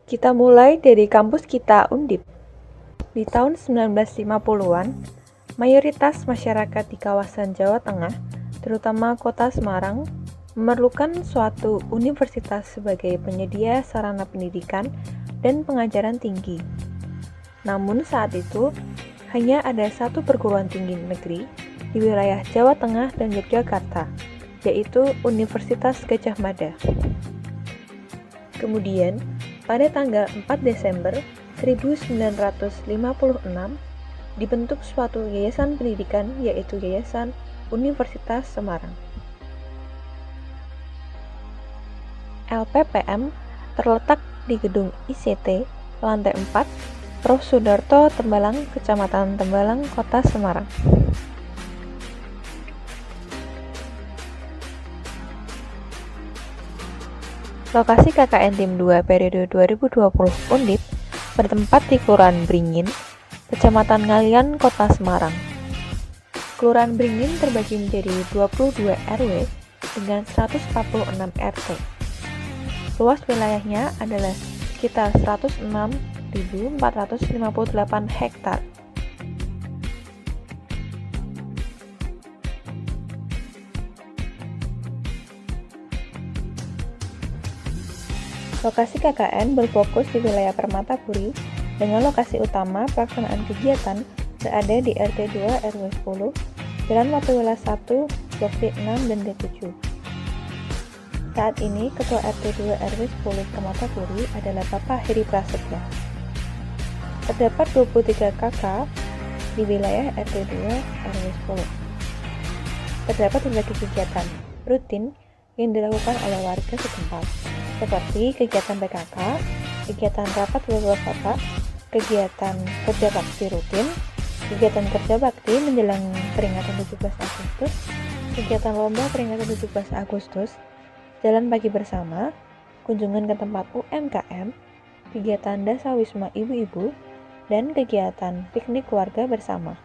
Kita mulai dari kampus kita Undip. Di tahun 1950-an, mayoritas masyarakat di kawasan Jawa Tengah, terutama kota Semarang, memerlukan suatu universitas sebagai penyedia sarana pendidikan dan pengajaran tinggi. Namun saat itu, hanya ada satu perguruan tinggi negeri di wilayah Jawa Tengah dan Yogyakarta, yaitu Universitas Gadjah Mada. Kemudian, pada tanggal 4 Desember 1956, dibentuk suatu yayasan pendidikan, yaitu Yayasan Universitas Semarang. LPPM terletak di gedung ICT, lantai 4, Prof. Sudarto Tembalang, Kecamatan Tembalang, Kota Semarang. Lokasi KKN Tim 2 periode 2020 Undip bertempat di Kelurahan Beringin, Kecamatan Ngalian, Kota Semarang. Kelurahan Beringin terbagi menjadi 22 RW dengan 146 RT. Luas wilayahnya adalah sekitar 106.458 hektar. Lokasi KKN berfokus di wilayah Permatapuri dengan lokasi utama pelaksanaan kegiatan berada di RT 2 RW 10, Jalan Watawela 1, Blok D6 dan D7. Saat ini Ketua RT 2 RW 10 Permatapuri adalah Bapak Heri Prasetya. Terdapat 23 KK di wilayah RT 2 RW 10. Terdapat berbagai kegiatan rutin yang dilakukan oleh warga setempat, seperti kegiatan PKK, kegiatan rapat bapak-bapak, kegiatan kerja bakti rutin, kegiatan kerja bakti menjelang peringatan 17 Agustus, kegiatan lomba peringatan 17 Agustus, jalan pagi bersama, kunjungan ke tempat UMKM, kegiatan dasawisma ibu-ibu, dan kegiatan piknik keluarga bersama.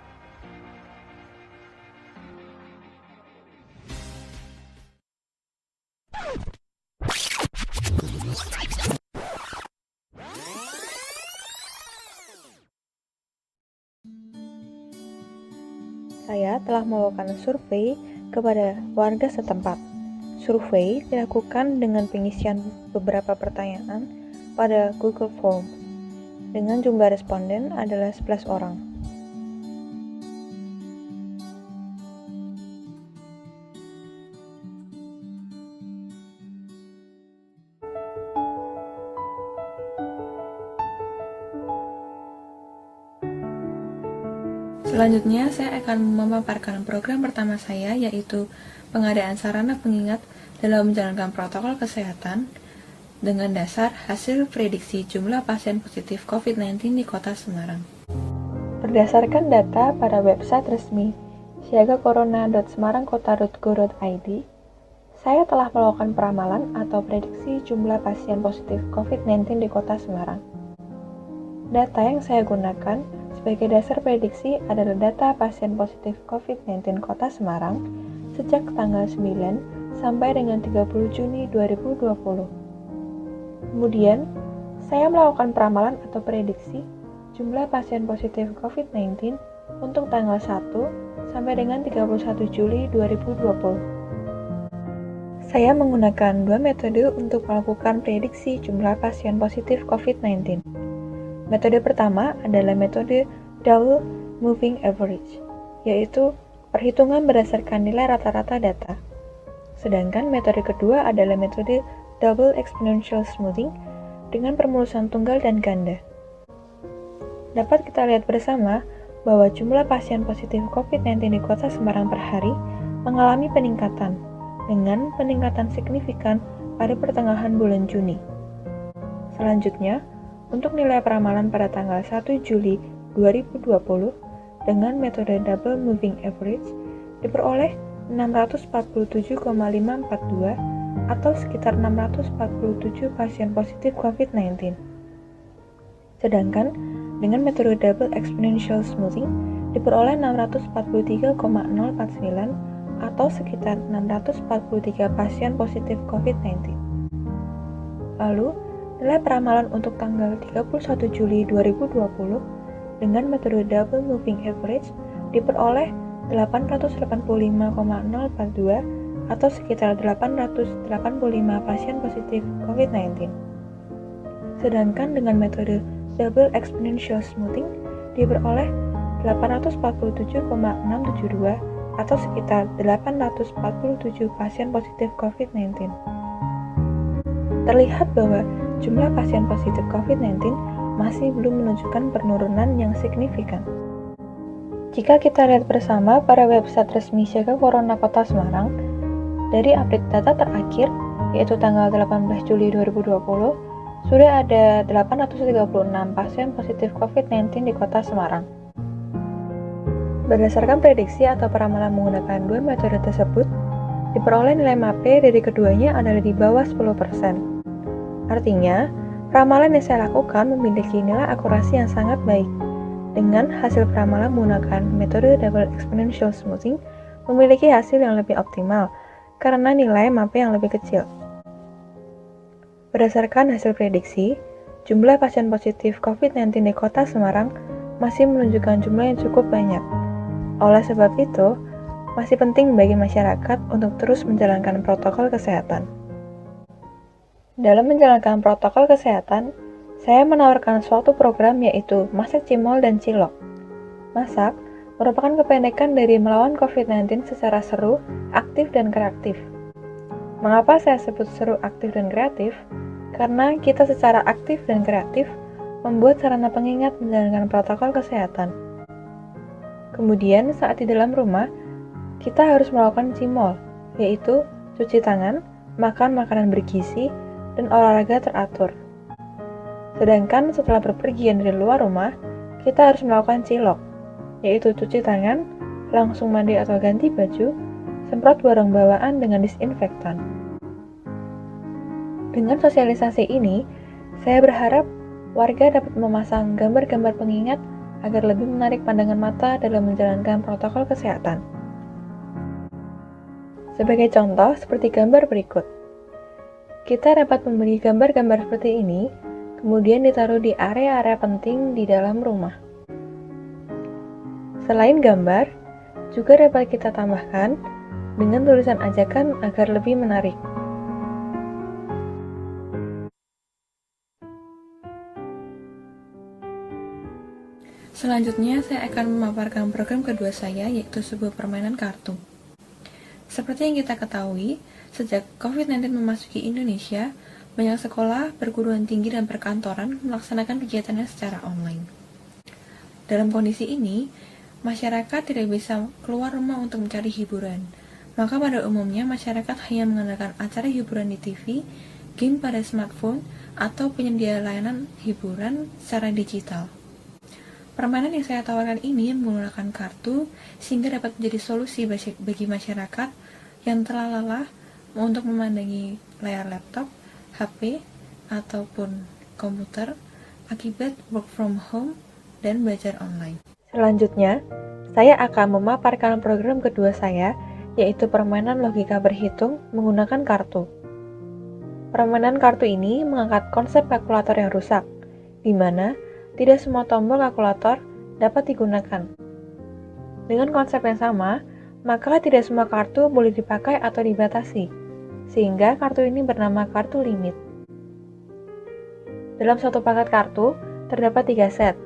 Saya telah melakukan survei kepada warga setempat. Survei dilakukan dengan pengisian beberapa pertanyaan pada Google Form. Dengan jumlah responden adalah 11 orang. Selanjutnya, saya akan memaparkan program pertama saya, yaitu pengadaan sarana pengingat dalam menjalankan protokol kesehatan dengan dasar hasil prediksi jumlah pasien positif COVID-19 di Kota Semarang. Berdasarkan data pada website resmi siagacorona.semarangkota.go.id, saya telah melakukan peramalan atau prediksi jumlah pasien positif COVID-19 di Kota Semarang. Data yang saya gunakan sebagai dasar prediksi adalah data pasien positif COVID-19 Kota Semarang sejak tanggal 9 sampai dengan 30 Juni 2020. Kemudian, saya melakukan peramalan atau prediksi jumlah pasien positif COVID-19 untuk tanggal 1 sampai dengan 31 Juli 2020. Saya menggunakan dua metode untuk melakukan prediksi jumlah pasien positif COVID-19. Metode pertama adalah metode Double Moving Average, yaitu perhitungan berdasarkan nilai rata-rata data. Sedangkan metode kedua adalah metode Double Exponential Smoothing dengan permulusan tunggal dan ganda. Dapat kita lihat bersama bahwa jumlah pasien positif COVID-19 di Kota Semarang per hari mengalami peningkatan, dengan peningkatan signifikan pada pertengahan bulan Juni. Selanjutnya, untuk nilai peramalan pada tanggal 1 Juli 2020 dengan metode Double Moving Average diperoleh 647,542 atau sekitar 647 pasien positif COVID-19. Sedangkan dengan metode Double Exponential Smoothing diperoleh 643,049 atau sekitar 643 pasien positif COVID-19. Lalu, Nilai peramalan untuk tanggal 31 Juli 2020 dengan metode Double Moving Average diperoleh 885,042 atau sekitar 885 pasien positif COVID-19. Sedangkan dengan metode Double Exponential Smoothing diperoleh 847,672 atau sekitar 847 pasien positif COVID-19. Terlihat bahwa jumlah pasien positif COVID-19 masih belum menunjukkan penurunan yang signifikan. Jika kita lihat bersama pada website resmi Siaga Corona Kota Semarang, dari update data terakhir, yaitu tanggal 18 Juli 2020, sudah ada 836 pasien positif COVID-19 di Kota Semarang. Berdasarkan prediksi atau peramalan menggunakan dua metode tersebut, diperoleh nilai MAPE dari keduanya adalah di bawah 10%. Artinya, peramalan yang saya lakukan memiliki nilai akurasi yang sangat baik. Dengan hasil peramalan menggunakan metode Double Exponential Smoothing memiliki hasil yang lebih optimal karena nilai MAPE yang lebih kecil. Berdasarkan hasil prediksi, jumlah pasien positif COVID-19 di Kota Semarang masih menunjukkan jumlah yang cukup banyak. Oleh sebab itu, masih penting bagi masyarakat untuk terus menjalankan protokol kesehatan. Dalam menjalankan protokol kesehatan, saya menawarkan suatu program yaitu Masak Cimol dan Cilok. Masak merupakan kependekan dari melawan COVID-19 secara seru, aktif, dan kreatif. Mengapa saya sebut seru, aktif, dan kreatif? Karena kita secara aktif dan kreatif membuat sarana pengingat menjalankan protokol kesehatan. Kemudian saat di dalam rumah, kita harus melakukan cimol, yaitu cuci tangan, makan makanan bergizi, dan olahraga teratur. Sedangkan setelah berpergian dari luar rumah, kita harus melakukan cilok, yaitu cuci tangan, langsung mandi atau ganti baju, semprot barang bawaan dengan disinfektan. Dengan sosialisasi ini, saya berharap warga dapat memasang gambar-gambar pengingat agar lebih menarik pandangan mata dalam menjalankan protokol kesehatan. Sebagai contoh, seperti gambar berikut. Kita dapat memberi gambar-gambar seperti ini, kemudian ditaruh di area-area penting di dalam rumah. Selain gambar, juga dapat kita tambahkan dengan tulisan ajakan agar lebih menarik. Selanjutnya, saya akan memaparkan program kedua saya, yaitu sebuah permainan kartu. Seperti yang kita ketahui, sejak COVID-19 memasuki Indonesia, banyak sekolah, perguruan tinggi, dan perkantoran melaksanakan kegiatannya secara online. Dalam kondisi ini, masyarakat tidak bisa keluar rumah untuk mencari hiburan. Maka pada umumnya, masyarakat hanya mengandalkan acara hiburan di TV, game pada smartphone, atau penyedia layanan hiburan secara digital. Permainan yang saya tawarkan ini menggunakan kartu sehingga dapat menjadi solusi bagi masyarakat yang telah lelah untuk memandangi layar laptop, HP, ataupun komputer akibat work from home dan belajar online. Selanjutnya, saya akan memaparkan program kedua saya, yaitu permainan logika berhitung menggunakan kartu. Permainan kartu ini mengangkat konsep kalkulator yang rusak, di mana tidak semua tombol kalkulator dapat digunakan. Dengan konsep yang sama, maka tidak semua kartu boleh dipakai atau dibatasi, sehingga kartu ini bernama kartu limit. Dalam satu paket kartu, terdapat 3 set.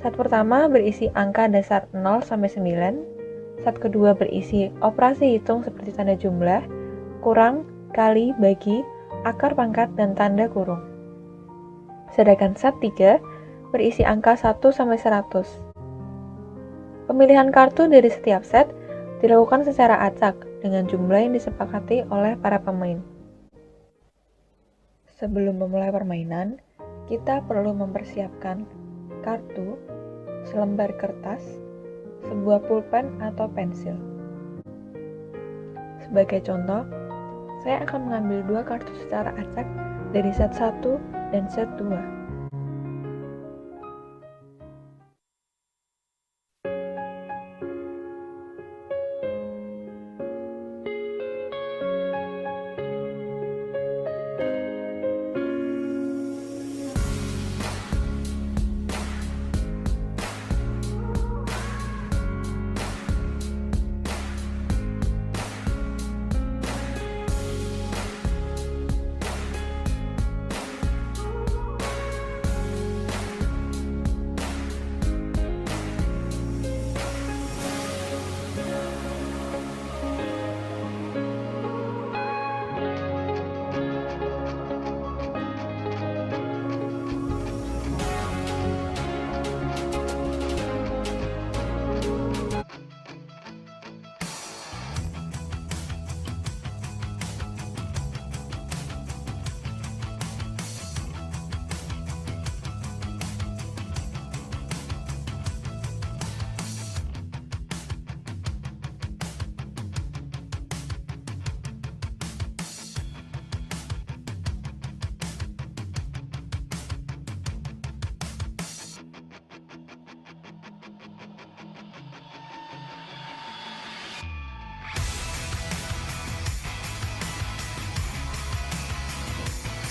Set pertama berisi angka dasar 0-9, set kedua berisi operasi hitung seperti tanda jumlah, kurang, kali, bagi, akar pangkat, dan tanda kurung. Sedangkan set 3 berisi angka 1-100. Pemilihan kartu dari setiap set dilakukan secara acak dengan jumlah yang disepakati oleh para pemain. Sebelum memulai permainan, kita perlu mempersiapkan kartu, selembar kertas, sebuah pulpen atau pensil. Sebagai contoh, saya akan mengambil 2 kartu secara acak dari set 1 dan set 2.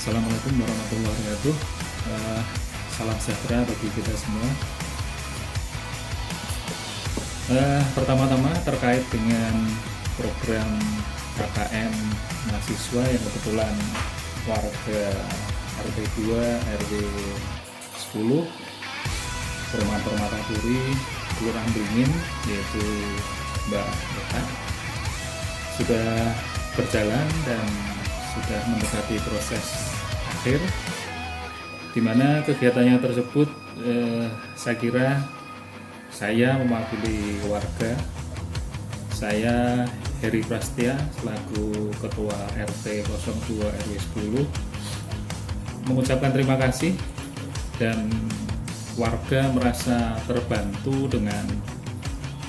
Assalamualaikum warahmatullahi wabarakatuh. Salam sejahtera bagi kita semua. Pertama-tama terkait dengan program KKN mahasiswa yang kebetulan warga RT 2 RW 10 Perumahan Permatapuri Kelurahan Beringin, yaitu Mbak Eka, sudah berjalan dan sudah mendekati proses akhir, di mana kegiatannya tersebut saya kira saya mewakili warga, saya Heri Prastia selaku Ketua RT 02 RW 10 mengucapkan terima kasih, dan warga merasa terbantu dengan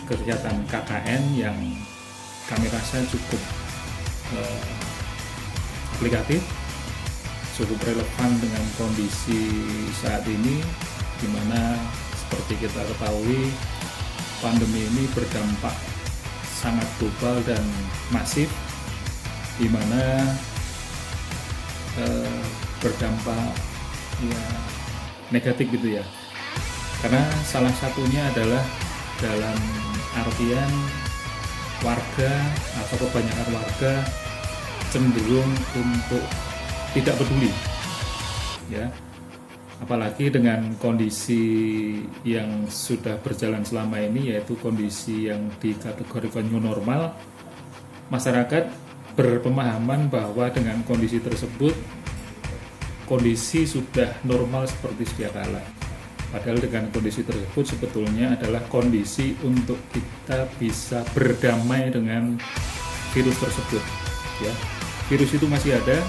kegiatan KKN yang kami rasa cukup aplikatif, cukup relevan dengan kondisi saat ini, di mana seperti kita ketahui pandemi ini berdampak sangat global dan masif, di mana berdampak ya negatif gitu ya, karena salah satunya adalah dalam artian warga atau kebanyakan warga cenderung untuk tidak peduli ya, apalagi dengan kondisi yang sudah berjalan selama ini, yaitu kondisi yang dikategorikan new normal. Masyarakat berpemahaman bahwa dengan kondisi tersebut kondisi sudah normal seperti sedia kala, padahal dengan kondisi tersebut sebetulnya adalah kondisi untuk kita bisa berdamai dengan virus tersebut ya. Virus itu masih ada,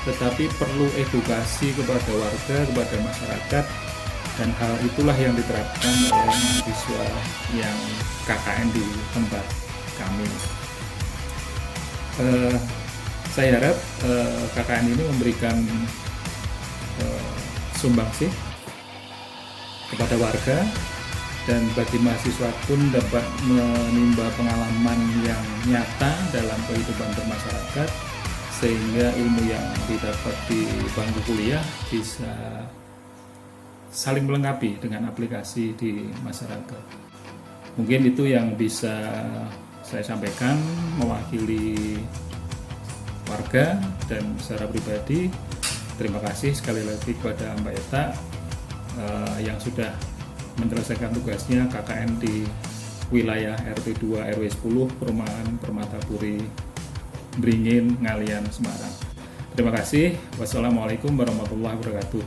tetapi perlu edukasi kepada warga, kepada masyarakat, dan hal itulah yang diterapkan oleh mahasiswa yang KKN di tempat kami. Saya harap KKN ini memberikan sumbangsih kepada warga, dan bagi mahasiswa pun dapat menimba pengalaman yang nyata dalam kehidupan bermasyarakat, sehingga ilmu yang didapat di bangku kuliah bisa saling melengkapi dengan aplikasi di masyarakat. Mungkin itu yang bisa saya sampaikan mewakili warga, dan secara pribadi terima kasih sekali lagi kepada Mbak Eta yang sudah menyelesaikan tugasnya KKN di wilayah RT 2 RW 10 Perumahan Permatapuri Beringin, Ngalian, Semarang. Terima kasih. Wassalamualaikum warahmatullahi wabarakatuh.